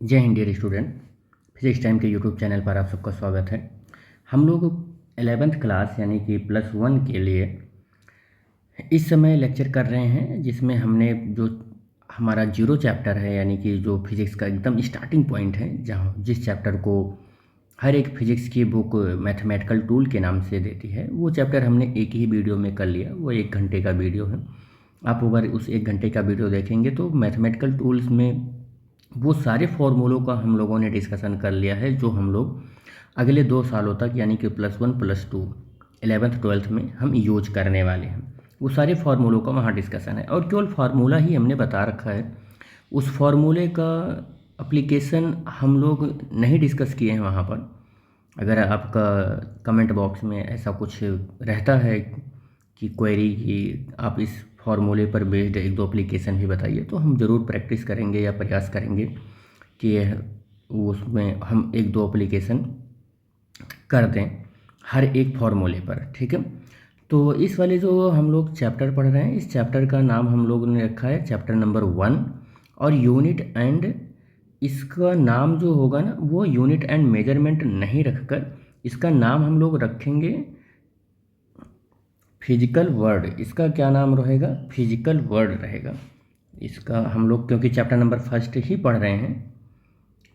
जय हिंद dear student. Physics time के यूट्यूब चैनल पर आप सबका स्वागत है। हम लोग 11th क्लास यानी कि +1 के लिए इस समय लेक्चर कर रहे हैं, जिसमें हमने जो हमारा जीरो चैप्टर है यानी कि जो फिज़िक्स का एकदम स्टार्टिंग पॉइंट है, जहाँ जिस चैप्टर को हर एक फिज़िक्स की बुक मैथमेटिकल टूल के नाम से देती है, वो चैप्टर हमने एक ही वीडियो में कर लिया। वो 1 घंटे का वीडियो है। आप अगर उस 1 घंटे का वीडियो देखेंगे तो मैथमेटिकल टूल्स में वो सारे फॉर्मूलों का हम लोगों ने डिस्कशन कर लिया है, जो हम लोग अगले 2 सालों तक यानी कि +1 +2 11th 12th में हम यूज करने वाले हैं। वो सारे फार्मूलों का वहाँ डिस्कशन है और केवल फार्मूला ही हमने बता रखा है। उस फार्मूले का एप्लीकेशन हम लोग नहीं डिस्कस किए हैं वहाँ पर। अगर आपका कमेंट बॉक्स में ऐसा कुछ रहता है कि क्वेरी कि आप इस फार्मूले पर बेस्ड 1-2 एप्लीकेशन भी बताइए, तो हम ज़रूर प्रैक्टिस करेंगे या प्रयास करेंगे कि उसमें हम 1-2 एप्लीकेशन कर दें हर एक फार्मूले पर। ठीक है, तो इस वाले जो हम लोग चैप्टर पढ़ रहे हैं, इस चैप्टर का नाम हम लोगों ने रखा है चैप्टर नंबर 1 और यूनिट एंड। इसका नाम जो होगा ना, वो यूनिट एंड मेजरमेंट नहीं रखकर इसका नाम हम लोग रखेंगे फिजिकल वर्ड। इसका क्या नाम रहेगा? फिजिकल वर्ड रहेगा इसका। हम लोग क्योंकि चैप्टर नंबर 1 ही पढ़ रहे हैं,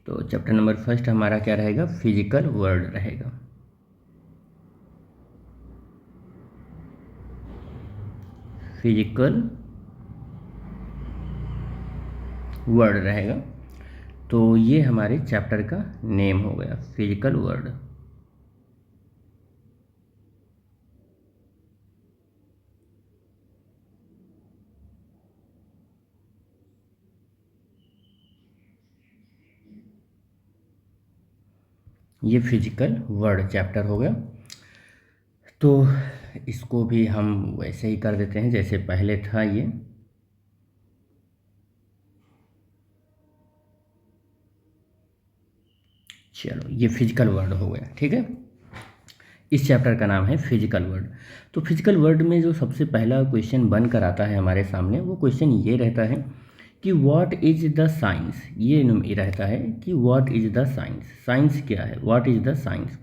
तो चैप्टर नंबर 1 हमारा क्या रहेगा? फिजिकल वर्ड रहेगा। फिजिकल वर्ड रहेगा। तो ये हमारे चैप्टर का नेम हो गया, फिजिकल वर्ड। ये फिजिकल वर्ड चैप्टर हो गया। तो इसको भी हम वैसे ही कर देते हैं जैसे पहले था ये। चलो, ये फिजिकल वर्ड हो गया। ठीक है, इस चैप्टर का नाम है फिजिकल वर्ड। तो फिजिकल वर्ड में जो सबसे पहला क्वेश्चन बन कर आता है हमारे सामने, वो क्वेश्चन ये रहता है कि व्हाट इज द साइंस। ये रहता है कि what is the science. Science क्या है? What is the science.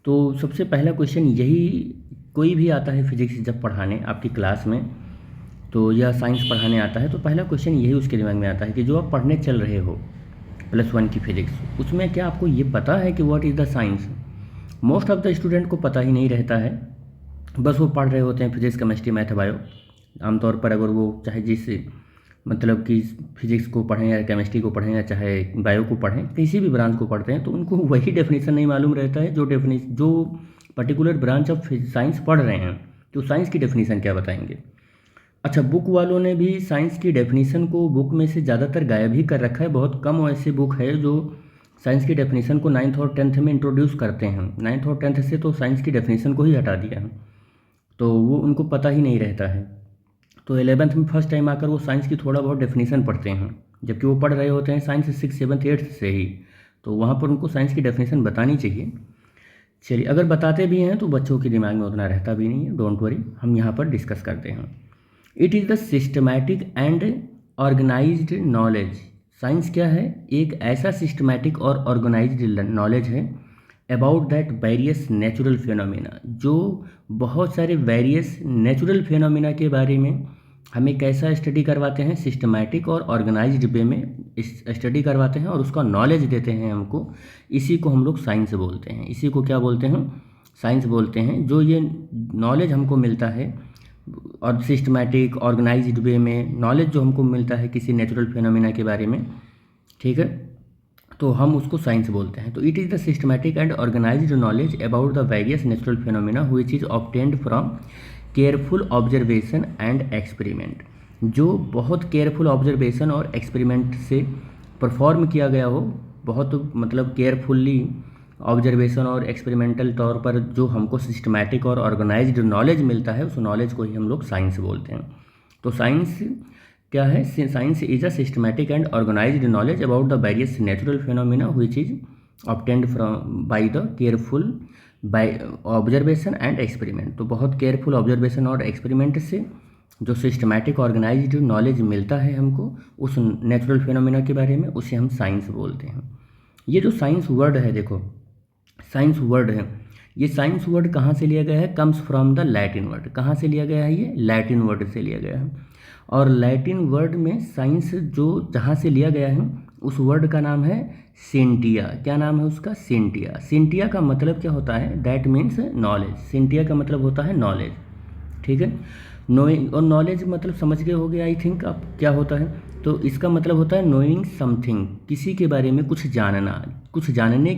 तो सबसे पहला क्वेश्चन यही, कोई भी आता है फिजिक्स जब पढ़ाने आपकी क्लास में, तो या साइंस पढ़ाने आता है, तो पहला क्वेश्चन यही उसके दिमाग में आता है कि जो आप पढ़ने चल रहे हो +1 की फिजिक्स, उसमें क्या आपको ये पता है कि what is the science. Most of the student को पता ही नहीं रहता है, बस वो पढ़ रहे होते हैं फिजिक्स केमिस्ट्री मैथ बायो। आमतौर पर अगर वो चाहे जिस मतलब कि फिजिक्स को पढ़ें या केमिस्ट्री को पढ़ें या चाहे बायो को पढ़ें, किसी भी ब्रांच को पढ़ते हैं, तो उनको वही डेफिनेशन नहीं मालूम रहता है जो पर्टिकुलर ब्रांच ऑफ साइंस पढ़ रहे हैं, तो साइंस की डेफिनेशन क्या बताएंगे। अच्छा, बुक वालों ने भी साइंस की डेफिनेशन को बुक में से ज़्यादातर गायब ही कर रखा है। बहुत कम ऐसे बुक है जो साइंस की डेफिनेशन को 9th और 10th में इंट्रोड्यूस करते हैं। 9th और 10th से तो साइंस की डेफिनेशन को ही हटा दिया है, तो वो उनको पता ही नहीं रहता है। तो 11th में फर्स्ट टाइम आकर वो साइंस की थोड़ा बहुत डेफिनेशन पढ़ते हैं, जबकि वो पढ़ रहे होते हैं साइंस 6th 7th 8th से ही। तो वहाँ पर उनको साइंस की डेफिनेशन बतानी चाहिए। चलिए, अगर बताते भी हैं तो बच्चों के दिमाग में उतना रहता भी नहीं है। डोंट वरी, हम यहाँ पर डिस्कस करते हैं। It is the systematic and organised knowledge. Science क्या है? एक ऐसा सिस्टमैटिक और ऑर्गेनाइज्ड नॉलेज है about that various natural phenomena, जो बहुत सारे वेरियस नेचुरल फिनोमिना के बारे में हमें कैसा स्टडी करवाते हैं? सिस्टमैटिक और ऑर्गेनाइज्ड वे में स्टडी करवाते हैं और उसका नॉलेज देते हैं हमको। इसी को हम लोग साइंस बोलते हैं। इसी को क्या बोलते हैं? साइंस बोलते हैं। जो ये नॉलेज हमको मिलता है और सिस्टमैटिक ऑर्गेनाइज्ड वे में नॉलेज जो हमको मिलता है किसी नेचुरल फिनोमिना के बारे में, ठीक है, तो हम उसको साइंस बोलते हैं। तो it is the systematic and organised knowledge about the various natural phenomena which is obtained from careful observation and experiment. जो बहुत केयरफुल ऑब्जर्वेशन और एक्सपेरिमेंट से परफॉर्म किया गया हो, बहुत मतलब केयरफुल्ली ऑब्जर्वेशन और एक्सपेरिमेंटल तौर पर जो हमको सिस्टमैटिक और ऑर्गेनाइज्ड नॉलेज मिलता है, उस नॉलेज को ही हम लोग साइंस बोलते हैं। तो साइंस क्या है? Science is a systematic and organised knowledge about the various natural phenomena which is obtained from by the careful by observation and experiment. तो बहुत केयरफुल ऑब्जर्वेशन और एक्सपेरिमेंट से जो सिस्टमैटिक ऑर्गेनाइज्ड नॉलेज मिलता है हमको उस नेचुरल फिनोमिना के बारे में, उसे हम साइंस बोलते हैं। ये जो साइंस वर्ड है, देखो साइंस वर्ड है, ये साइंस वर्ड कहाँ से लिया गया है? Comes from the Latin word. कहाँ से लिया गया है? ये लैटिन वर्ड से लिया गया है। और लैटिन वर्ड में साइंस जो जहाँ से लिया गया है उस वर्ड का नाम है सेंटिया। क्या नाम है उसका? सेंटिया। सेंटिया का मतलब क्या होता है? That means knowledge. सेंटिया का मतलब होता है नॉलेज, ठीक है। नोइंग, और नॉलेज मतलब समझ गए होगे आई थिंक अब क्या होता है। तो इसका मतलब होता है नोइंग समथिंग, किसी के बारे में कुछ जानना, कुछ जानने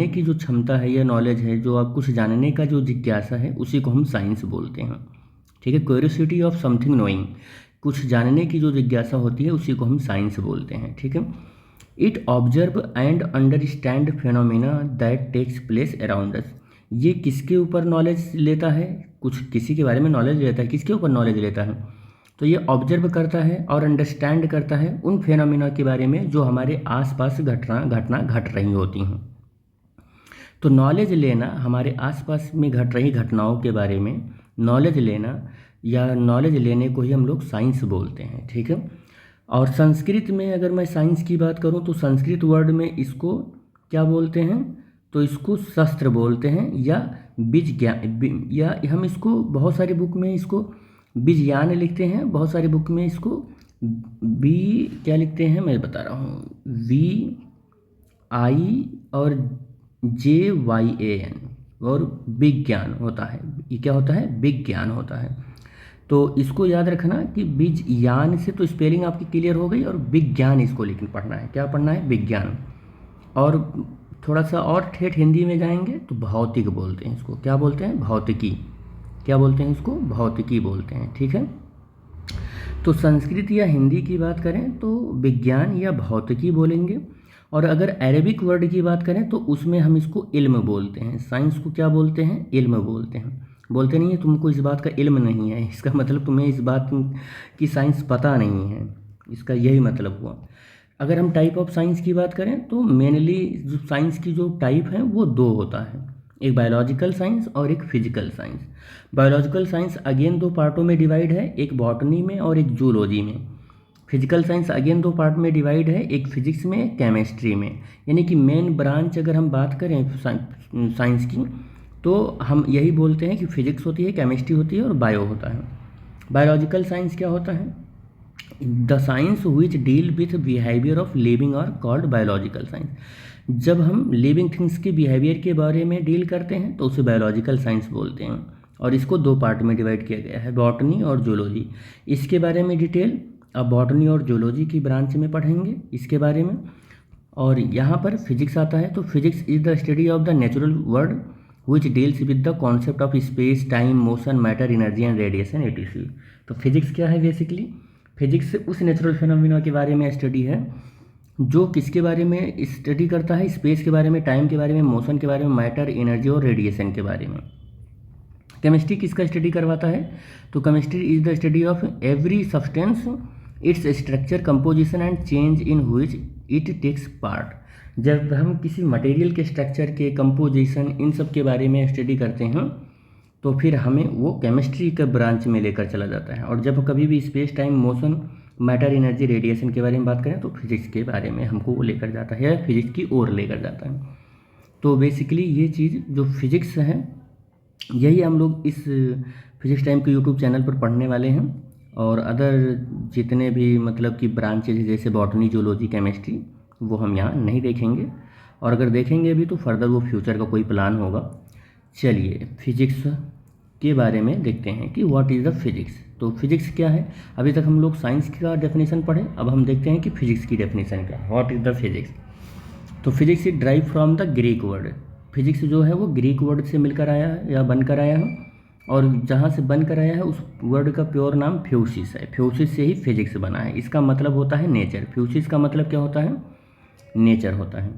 की जो क्षमता है या नॉलेज है, जो आप कुछ जानने का जो जिज्ञासा है, उसी को हम साइंस बोलते हैं, ठीक है। क्यूरियोसिटी ऑफ समथिंग नोइंग, कुछ जानने की जो जिज्ञासा होती है उसी को हम साइंस बोलते हैं, ठीक है। It observe and understand phenomena that takes place around us. ये किसके ऊपर नॉलेज लेता है? कुछ किसी के बारे में नॉलेज लेता है, किसके ऊपर नॉलेज लेता है? तो ये ऑब्जर्व करता है और अंडरस्टैंड करता है उन फिनोमिना के बारे में जो हमारे आसपास घट रही होती हैं। तो नॉलेज लेना, हमारे आसपास में घट रही घटनाओं के बारे में नॉलेज लेना या नॉलेज लेने को ही हम लोग साइंस बोलते हैं, ठीक है। और संस्कृत में अगर मैं साइंस की बात करूं तो संस्कृत वर्ड में इसको क्या बोलते हैं? तो इसको शस्त्र बोलते हैं या विज्ञान, या हम इसको बहुत सारी बुक में इसको विज्ञान लिखते हैं, बहुत सारी बुक में इसको क्या लिखते हैं मैं बता रहा हूँ, VI और JYAN, और विज्ञान होता है। ये क्या होता है? विज्ञान होता है। तो इसको याद रखना कि विज्ञान से तो स्पेलिंग आपकी क्लियर हो गई, और विज्ञान इसको लेकिन पढ़ना है। क्या पढ़ना है? विज्ञान। और थोड़ा सा और ठेठ हिंदी में जाएंगे तो भौतिक बोलते हैं इसको। क्या बोलते हैं? भौतिकी। क्या बोलते हैं इसको? भौतिकी बोलते हैं, ठीक है। तो संस्कृत या हिंदी की बात करें तो विज्ञान या भौतिकी बोलेंगे, और अगर अरेबिक वर्ड की बात करें तो उसमें हम इसको इल्म बोलते हैं। साइंस को क्या बोलते हैं? इल्म बोलते हैं। बोलते नहीं है तुमको इस बात का इल्म नहीं है, इसका मतलब तुम्हें इस बात की साइंस पता नहीं है, इसका यही मतलब हुआ। अगर हम टाइप ऑफ साइंस की बात करें तो मेनली जो साइंस की जो टाइप है वो दो होता है, एक बायोलॉजिकल साइंस और एक physical science. Biological science again दो पार्टों में डिवाइड है, एक बॉटनी में और एक जूलॉजी में। फिजिकल साइंस अगेन दो पार्ट में डिवाइड है, एक फिजिक्स में एक केमिस्ट्री में। यानी कि मेन ब्रांच अगर हम बात करें साइंस की तो हम यही बोलते हैं कि फिजिक्स होती है, केमिस्ट्री होती है और बायो होता है। बायोलॉजिकल साइंस क्या होता है? The science which deal with behaviour of living और कॉल्ड बायोलॉजिकल साइंस। जब हम लिविंग थिंग्स के बिहेवियर के बारे में डील करते हैं तो उसे बायोलॉजिकल साइंस बोलते हैं, और इसको दो पार्ट में डिवाइड किया गया है, बॉटनी और जूलॉजी। इसके बारे में डिटेल अब बॉटनी और जूलॉजी की ब्रांच में पढ़ेंगे इसके बारे में। और यहाँ पर फिजिक्स आता है, तो physics is the study of the natural world which deals with the concept of space, time, motion, matter, energy and radiation etc। तो फिजिक्स क्या है? बेसिकली फिजिक्स उस नेचुरल फिनोमिना के बारे में स्टडी है जो किसके बारे में स्टडी करता है? स्पेस के बारे में, टाइम के बारे में, मोशन के बारे में, मैटर, एनर्जी और रेडिएशन के बारे में। केमिस्ट्री किसका स्टडी करवाता है? तो chemistry is the study of every substance, its structure, composition and change in which it takes part. जब हम किसी मटेरियल के स्ट्रक्चर के, कंपोजिशन, इन सब के बारे में स्टडी करते हैं तो फिर हमें वो केमिस्ट्री के ब्रांच में लेकर चला जाता है। और जब कभी भी space, time, motion, matter, energy, radiation के बारे में बात करें तो फिजिक्स के बारे में हमको वो लेकर जाता है, या फिजिक्स की ओर लेकर जाता है। तो बेसिकली ये चीज़ जो फिजिक्स है यही हम लोग इस फिजिक्स टाइम के यूट्यूब चैनल पर पढ़ने वाले हैं। और अदर जितने भी मतलब कि ब्रांचेज जैसे बॉटनी, जूलॉजी, केमिस्ट्री वो हम यहाँ नहीं देखेंगे, और अगर देखेंगे भी तो फर्दर वो फ्यूचर का कोई प्लान होगा। चलिए फिजिक्स के बारे में देखते हैं कि व्हाट इज़ द फिजिक्स। तो फिजिक्स क्या है? अभी तक हम लोग साइंस का डेफिनेशन पढ़े, अब हम देखते हैं कि फिजिक्स की डेफिनेशन क्या है, व्हाट इज़ द फिजिक्स। तो physics is drive from the Greek word. Physics जो है वो ग्रीक वर्ड से मिलकर आया है या बनकर आया है, और जहाँ से बनकर आया है उस वर्ड का प्योर नाम फ्यूसिस है। फ्यूसिस से ही फिजिक्स बना है। इसका मतलब होता है नेचर। फ्यूसिस का मतलब क्या होता है? नेचर होता है।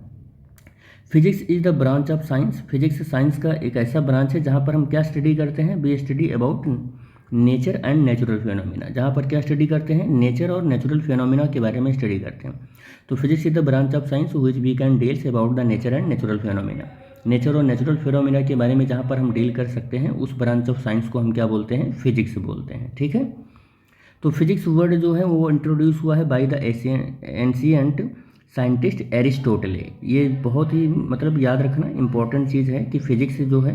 Physics is the branch of science. Physics science का एक ऐसा ब्रांच है जहाँ पर हम क्या स्टडी करते हैं? We study about nature and natural phenomena. जहाँ पर क्या स्टडी करते हैं? नेचर और नेचुरल फिनोमिना के बारे में स्टडी करते हैं। तो physics is the branch of science which we can deals about the nature and natural phenomena. Nature और नेचुरल फिनोमेना के बारे में जहाँ पर हम डील कर सकते हैं, उस ब्रांच ऑफ साइंस को हम क्या बोलते हैं, फिजिक्स बोलते हैं। ठीक है, तो फिजिक्स वर्ड जो है वो इंट्रोड्यूस हुआ है बाय द एंशिएंट साइंटिस्ट एरिस्टोटले। ये बहुत ही मतलब याद रखना इम्पोर्टेंट चीज़ है कि फिजिक्स जो है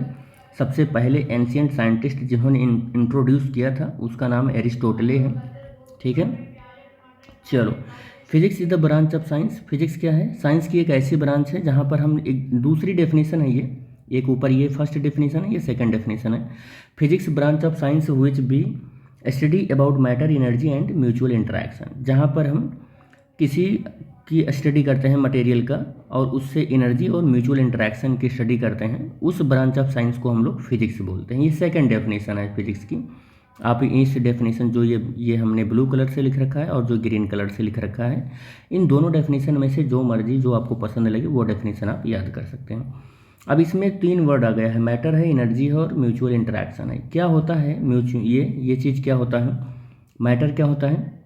सबसे पहले एंशिएंट साइंटिस्ट जिन्होंने इंट्रोड्यूस किया था उसका नाम एरिस्टोटले है। ठीक है, चलो, physics is the branch of science. Physics क्या है, साइंस की एक ऐसी ब्रांच है जहाँ पर हम एक दूसरी डेफिनेशन है, ये एक ऊपर ये फर्स्ट डेफिनेशन है, ये सेकंड डेफिनेशन है। Physics branch of science which we study about matter, energy and mutual interaction, जहाँ पर हम किसी की स्टडी करते हैं मटेरियल का और उससे एनर्जी और म्यूचुअल इंटरेक्शन की स्टडी करते हैं, उस ब्रांच ऑफ साइंस को हम लोग फिजिक्स बोलते हैं। ये सेकंड डेफिनेशन है फिजिक्स की। आप इस डेफिनेशन जो ये हमने ब्लू कलर से लिख रखा है और जो ग्रीन कलर से लिख रखा है, इन दोनों डेफिनेशन में से जो मर्जी जो आपको पसंद लगे वो डेफिनेशन आप याद कर सकते हैं। अब इसमें 3 वर्ड आ गया है, मैटर है, एनर्जी है और म्यूचुअल इंटरेक्शन है। क्या होता है म्यूचुअल, ये चीज़ क्या होता है, मैटर क्या होता है?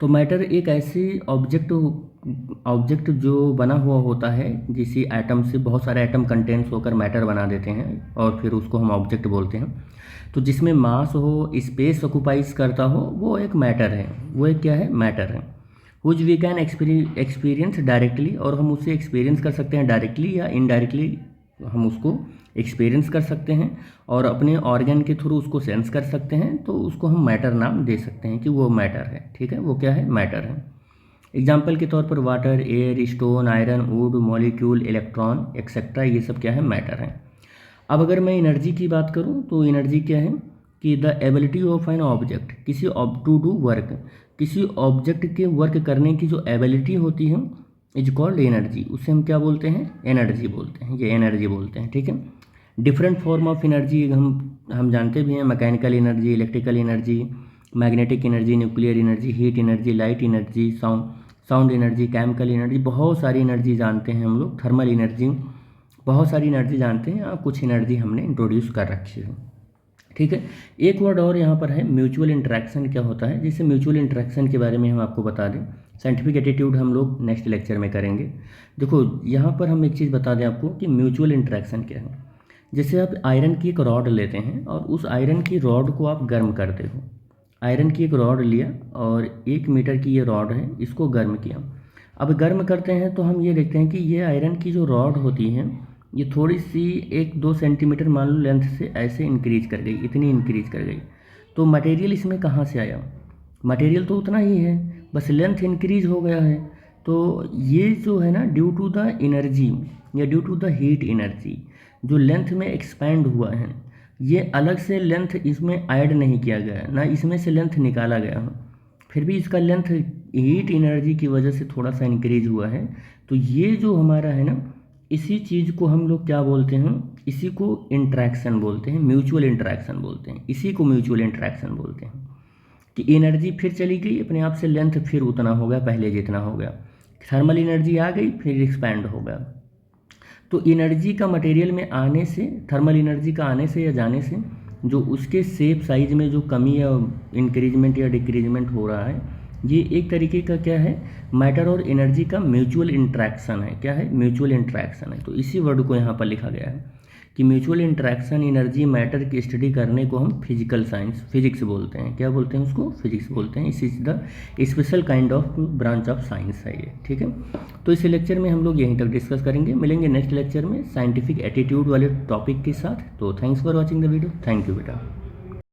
तो मैटर एक ऐसी ऑब्जेक्ट जो बना हुआ होता है जिसी एटम से, बहुत सारे एटम कंटेंट्स होकर मैटर बना देते हैं और फिर उसको हम ऑब्जेक्ट बोलते हैं। तो जिसमें मास हो, स्पेस ऑक्यूपाइज करता हो, वो एक मैटर है, वो एक क्या है, मैटर है। Which we can experience directly, और हम उसे एक्सपीरियंस कर सकते हैं डायरेक्टली या इनडायरेक्टली, हम उसको एक्सपीरियंस कर सकते हैं और अपने ऑर्गन के थ्रू उसको सेंस कर सकते हैं, तो उसको हम मैटर नाम दे सकते हैं कि वो मैटर है। ठीक है, वो क्या है, मैटर है। एग्जाम्पल के तौर पर water, air, stone, iron, would, molecule, electron etcetera, ये सब क्या है, मैटर है। अब अगर मैं एनर्जी की बात करूँ तो एनर्जी क्या है कि the ability of an object किसी टू डू वर्क, किसी ऑब्जेक्ट के वर्क करने की जो एबिलिटी होती है इज कॉल्ड एनर्जी, उसे हम क्या बोलते हैं, एनर्जी बोलते हैं, ये एनर्जी बोलते हैं। ठीक है, डिफरेंट फॉर्म ऑफ एनर्जी हम जानते भी हैं, mechanical energy, electrical energy, magnetic energy, nuclear energy, heat energy, light energy, sound energy, chemical energy, बहुत सारी एनर्जी जानते हैं हम लोग, थर्मल एनर्जी, बहुत सारी एनर्जी जानते हैं। कुछ एनर्जी हमने इंट्रोड्यूस कर रखी है। ठीक है, एक वर्ड और यहाँ पर है, म्यूचुअल इंटरेक्शन क्या होता है। जैसे म्यूचुअल इंटरेक्शन के बारे में हम आपको बता दें, साइंटिफिक एटीट्यूड हम लोग नेक्स्ट लेक्चर में करेंगे। देखो यहाँ पर हम एक चीज़ बता दें आपको कि म्यूचुअल इंटरेक्शन क्या है। जैसे आप आयरन की एक रॉड लेते हैं और उस आयरन की रॉड को आप गर्म करते हो, आयरन की एक रॉड लिया और 1 मीटर की ये रॉड है, इसको गर्म किया। अब गर्म करते हैं तो हम ये देखते हैं कि ये आयरन की जो रॉड होती है ये थोड़ी सी 1-2 सेंटीमीटर मान लो लेंथ से ऐसे इंक्रीज कर गई, इतनी इंक्रीज कर गई। तो मटेरियल इसमें कहाँ से आया, मटेरियल तो उतना ही है, बस लेंथ इंक्रीज हो गया है। तो ये जो है ना, ड्यू टू द एनर्जी या due to the heat energy जो लेंथ में एक्सपैंड हुआ है, ये अलग से लेंथ इसमें ऐड नहीं किया गया है, ना इसमें से लेंथ निकाला गया है, फिर भी इसका लेंथ हीट एनर्जी की वजह से थोड़ा सा इंक्रीज हुआ है। तो ये जो हमारा है ना, इसी चीज़ को हम लोग क्या बोलते हैं, इसी को इंट्रैक्शन बोलते हैं, म्यूचुअल इंट्रैक्शन बोलते हैं, इसी को म्यूचुअल इंट्रैक्शन बोलते हैं। कि एनर्जी फिर चली गई अपने आप से, लेंथ फिर उतना हो गया पहले जितना हो गया, थर्मल एनर्जी आ गई फिर एक्सपैंड हो गया। तो एनर्जी का मटेरियल में आने से, थर्मल एनर्जी का आने से या जाने से, जो उसके शेप साइज में जो कमी या इंक्रीजमेंट या डिक्रीजमेंट हो रहा है, ये एक तरीके का क्या है, मैटर और एनर्जी का म्यूचुअल इंट्रैक्शन है। क्या है, म्यूचुअल इंट्रैक्शन है। तो इसी वर्ड को यहाँ पर लिखा गया है कि म्यूचुअल इंट्रैक्शन एनर्जी मैटर की स्टडी करने को हम फिजिकल साइंस, फिजिक्स बोलते हैं। क्या बोलते हैं उसको, फिजिक्स बोलते हैं। इस is the special kind of branch of science है ये। ठीक है, तो इस लेक्चर में हम लोग यहीं तक डिस्कस करेंगे, मिलेंगे नेक्स्ट लेक्चर में साइंटिफिक एटीट्यूड वाले टॉपिक के साथ। तो thanks for watching the video, thank you बेटा।